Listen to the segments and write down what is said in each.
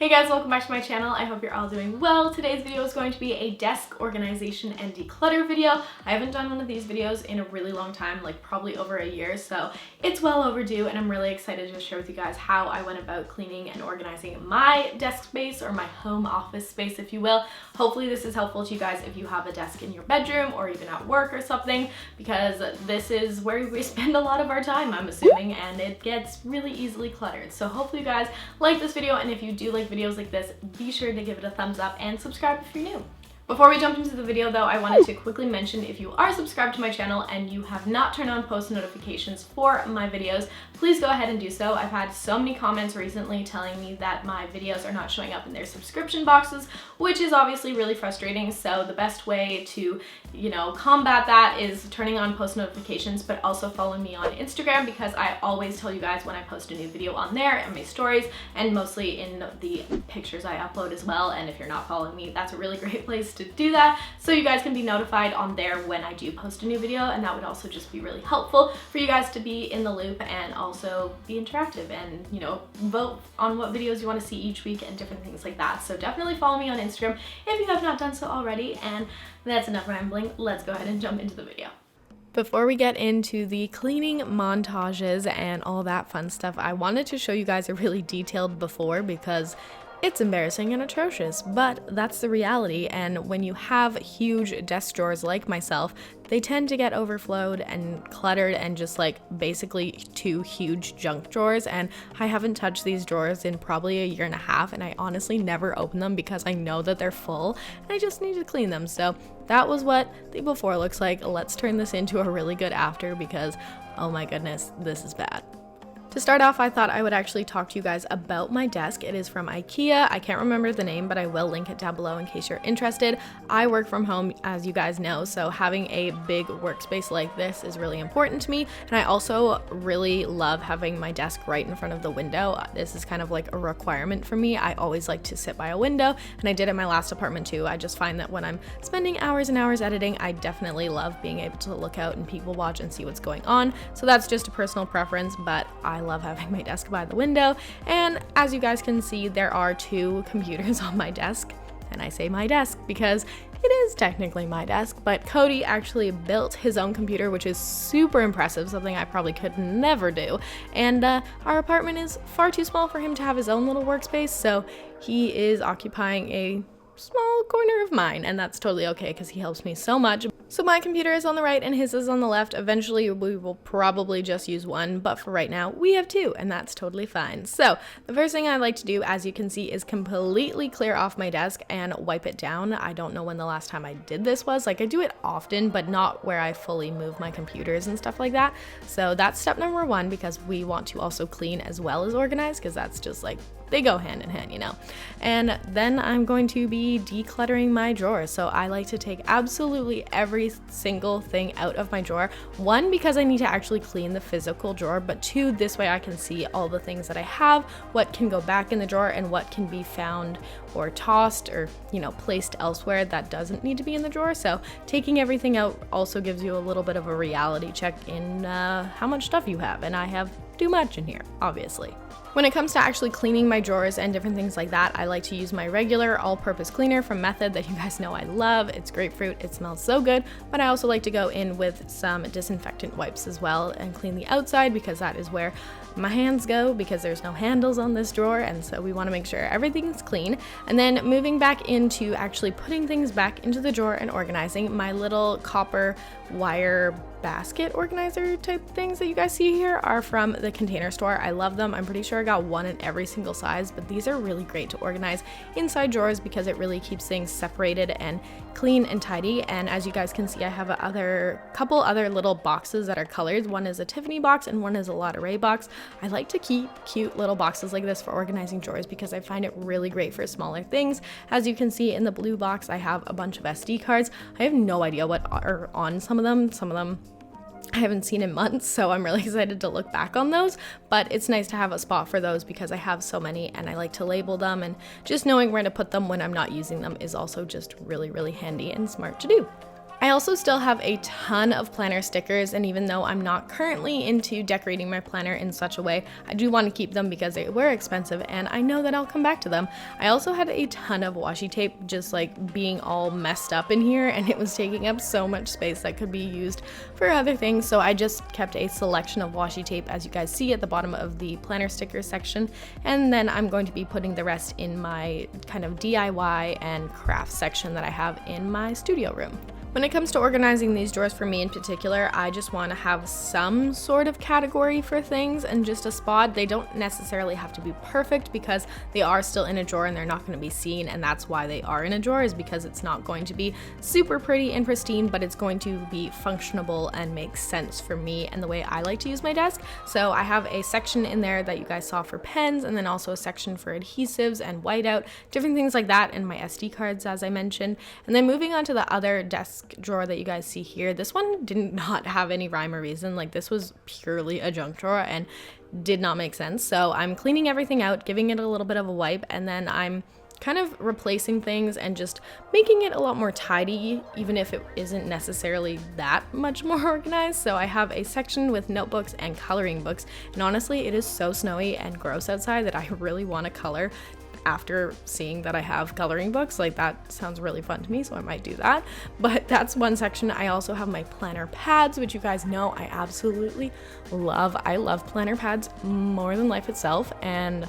Hey guys, welcome back to my channel. I hope you're all doing well. Today's video is going to be a desk organization and declutter video. I haven't done one of these videos in a really long time, like probably over a year, so it's well overdue, and I'm really excited to share with you guys how I went about cleaning and organizing my desk space, or my home office space, if you will. Hopefully this is helpful to you guys if you have a desk in your bedroom or even at work or something, because this is where we spend a lot of our time, I'm assuming, and it gets really easily cluttered. So hopefully you guys like this video, and if you do like videos like this, be sure to give it a thumbs up and subscribe if you're new. Before we jump into the video though, I wanted to quickly mention if you are subscribed to my channel and you have not turned on post notifications for my videos, please go ahead and do so. I've had so many comments recently telling me that my videos are not showing up in their subscription boxes, which is obviously really frustrating. So the best way to, combat that is turning on post notifications, but also following me on Instagram, because I always tell you guys when I post a new video on there and my stories, and mostly in the pictures I upload as well. And if you're not following me, that's a really great place to do that, so you guys can be notified on there when I do post a new video, and that would also just be really helpful for you guys to be in the loop and also be interactive and vote on what videos you want to see each week and different things like that. So definitely follow me on Instagram if you have not done so already. And that's enough rambling, let's go ahead and jump into the video. Before we get into the cleaning montages and all that fun stuff, I wanted to show you guys a really detailed before, because it's embarrassing and atrocious, but that's the reality. And when you have huge desk drawers like myself, they tend to get overflowed and cluttered and just like basically two huge junk drawers. And I haven't touched these drawers in probably a year and a half, and I honestly never open them because I know that they're full and I just need to clean them. So that was what the before looks like. Let's turn this into a really good after, because oh my goodness, this is bad. To start off, I thought I would actually talk to you guys about my desk. It is from IKEA. I can't remember the name, but I will link it down below in case you're interested. I work from home, as you guys know, so having a big workspace like this is really important to me. And I also really love having my desk right in front of the window. This is kind of like a requirement for me. I always like to sit by a window, and I did in my last apartment too. I just find that when I'm spending hours and hours editing, I definitely love being able to look out and people watch and see what's going on. So that's just a personal preference, but I love having my desk by the window. And as you guys can see, there are two computers on my desk, and I say my desk because it is technically my desk, but Cody actually built his own computer, which is super impressive, something I probably could never do. And our apartment is far too small for him to have his own little workspace, so he is occupying a small corner of mine, and that's totally okay because he helps me so much. So my computer is on the right and his is on the left. Eventually we will probably just use one, but for right now we have two, and that's totally fine. So the first thing I like to do, as you can see, is completely clear off my desk and wipe it down. I don't know when the last time I did this was. Like, I do it often, but not where I fully move my computers and stuff like that. So that's step number one, because we want to also clean as well as organize, because that's just like, they go hand in hand, And then I'm going to be decluttering my drawers. So I like to take absolutely every single thing out of my drawer. One, because I need to actually clean the physical drawer, but two, this way I can see all the things that I have, what can go back in the drawer, and what can be found or tossed or, placed elsewhere that doesn't need to be in the drawer. So taking everything out also gives you a little bit of a reality check in how much stuff you have, and I have too much in here, obviously. When it comes to actually cleaning my drawers and different things like that, I like to use my regular all-purpose cleaner from Method that you guys know I love. It's grapefruit, it smells so good, but I also like to go in with some disinfectant wipes as well and clean the outside, because that is where my hands go, because there's no handles on this drawer, and so we want to make sure everything's clean. And then moving back into actually putting things back into the drawer and organizing, my little copper wire basket organizer type things that you guys see here are from the Container Store. I love them. I'm pretty sure I got one in every single size, but these are really great to organize inside drawers because it really keeps things separated and clean and tidy. And as you guys can see, I have a couple other little boxes that are colored. One is a Tiffany box and one is a La Ray box. I like to keep cute little boxes like this for organizing drawers because I find it really great for smaller things. As you can see in the blue box, I have a bunch of SD cards. I have no idea what are on some of them. Some of them I haven't seen in months, so I'm really excited to look back on those, but it's nice to have a spot for those because I have so many and I like to label them, and just knowing where to put them when I'm not using them is also just really, really handy and smart to do. I also still have a ton of planner stickers, and even though I'm not currently into decorating my planner in such a way, I do want to keep them because they were expensive and I know that I'll come back to them. I also had a ton of washi tape just like being all messed up in here, and it was taking up so much space that could be used for other things, so I just kept a selection of washi tape, as you guys see at the bottom of the planner stickers section, and then I'm going to be putting the rest in my kind of DIY and craft section that I have in my studio room. When it comes to organizing these drawers, for me in particular, I just want to have some sort of category for things and just a spot. They don't necessarily have to be perfect because they are still in a drawer and they're not going to be seen, and that's why they are in a drawer, is because it's not going to be super pretty and pristine, but it's going to be functional and make sense for me and the way I like to use my desk. So I have a section in there that you guys saw for pens, and then also a section for adhesives and whiteout, different things like that, and my SD cards, as I mentioned. And then moving on to the other desk drawer that you guys see here, this one did not have any rhyme or reason. Like, this was purely a junk drawer and did not make sense. So I'm cleaning everything out, giving it a little bit of a wipe, and then I'm kind of replacing things and just making it a lot more tidy, even if it isn't necessarily that much more organized. So I have a section with notebooks and coloring books, and honestly, it is so snowy and gross outside that I really want to color. After seeing that I have coloring books, like, that sounds really fun to me, so I might do that. But that's one section. I also have my planner pads, which you guys know I absolutely love. I love planner pads more than life itself, and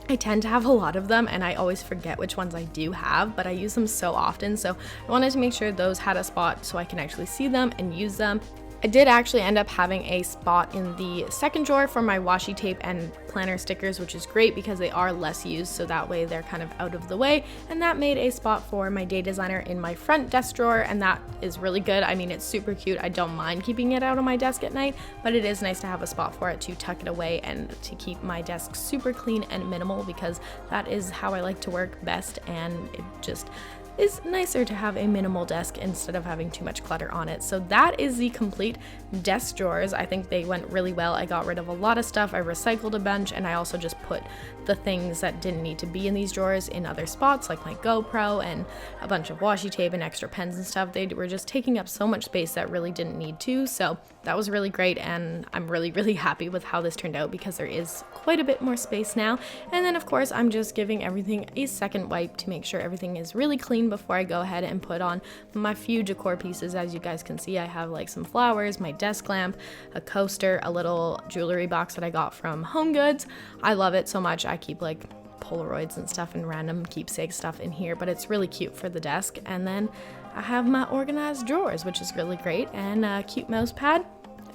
I tend to have a lot of them, and I always forget which ones I do have, but I use them so often, so I wanted to make sure those had a spot so I can actually see them and use them. I did actually end up having a spot in the second drawer for my washi tape and planner stickers, which is great because they are less used, so that way they're kind of out of the way, and that made a spot for my day designer in my front desk drawer, and that is really good. I mean, it's super cute. I don't mind keeping it out on my desk at night, but it is nice to have a spot for it to tuck it away and to keep my desk super clean and minimal, because that is how I like to work best, and it just is nicer to have a minimal desk instead of having too much clutter on it. So that is the complete desk drawers. I think they went really well. I got rid of a lot of stuff. I recycled a bunch, and I also just put the things that didn't need to be in these drawers in other spots, like my GoPro and a bunch of washi tape and extra pens and stuff. They were just taking up so much space that really didn't need to. So that was really great, and I'm really happy with how this turned out because there is quite a bit more space now. And then of course I'm just giving everything a second wipe to make sure everything is really clean before I go ahead and put on my few decor pieces. As you guys can see, I have like some flowers, my desk lamp, a coaster, a little jewelry box that I got from Home Goods. I love it so much. I keep like Polaroids and stuff and random keepsake stuff in here, but it's really cute for the desk. And then I have my organized drawers, which is really great, and a cute mouse pad.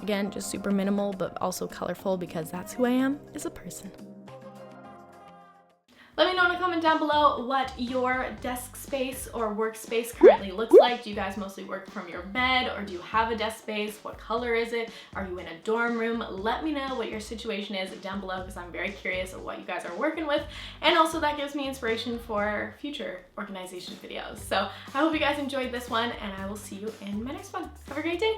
Again, just super minimal, but also colorful because that's who I am as a person. Let me know in a comment down below what your desk space or workspace currently looks like. Do you guys mostly work from your bed, or do you have a desk space? What color is it? Are you in a dorm room? Let me know what your situation is down below because I'm very curious of what you guys are working with, and also that gives me inspiration for future organization videos. So I hope you guys enjoyed this one, and I will see you in my next one. Have a great day.